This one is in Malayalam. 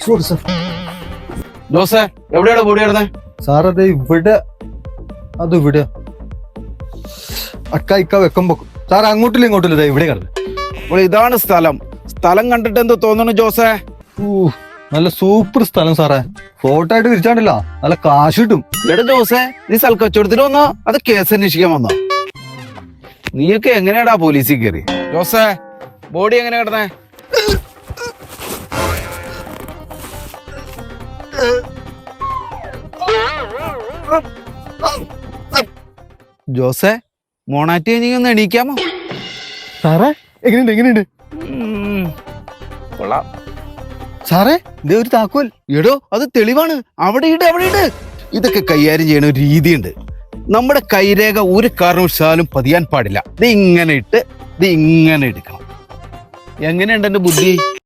Sorry sir. ജോസേ എവിടെയാണ് ബോഡി കിടന്നേ? സാർ അത് ഇവിടെ, അത് ഇവിടെ അക്ക ഇക്ക വെക്കുമ്പോ സാർ അങ്ങോട്ടില്ല ഇങ്ങോട്ടില്ല ഇവിടെ കിടന്നു. അപ്പോൾ ഇതാണ് സ്ഥലം. സ്ഥലം കണ്ടിട്ട് എന്തോ തോന്നുന്നു ജോസേ? നല്ല സൂപ്പർ സ്ഥലം സാറേ. ഫോട്ടോ ആയിട്ട് തിരിച്ചാണ്ടില്ല, നല്ല കാശ് കിട്ടും. എടാ ജോസേ, നീ സ്ഥലക്കച്ചവടത്തിന് വന്നോ അത് കേസ് അന്വേഷിക്കാൻ വന്നോ? നീയൊക്കെ എങ്ങനെയാടാ പോലീസിൽ കയറി? ജോസേ ബോഡി എങ്ങനെ കിടന്നേ? ജോസേ മോണാറ്റി നീ ഒന്ന് എണീക്കാമോ? സാറേ എങ്ങനെയുണ്ട്? കൊള്ളാം സാറേ ഇതേ ഒരു താക്കോൽ. എടോ അത് തെളിവാണ്. അവിടെ ഇട്. ഇതൊക്കെ കൈകാര്യം ചെയ്യണ ഒരു രീതിയുണ്ട്. നമ്മുടെ കൈരേഖ ഒരു കാരണവശാലും പതിയാൻ പാടില്ല. ഇത് ഇങ്ങനെ ഇട്ട് ഇത് ഇങ്ങനെ എടുക്കണം. എങ്ങനെയുണ്ട് എന്റെ ബുദ്ധി?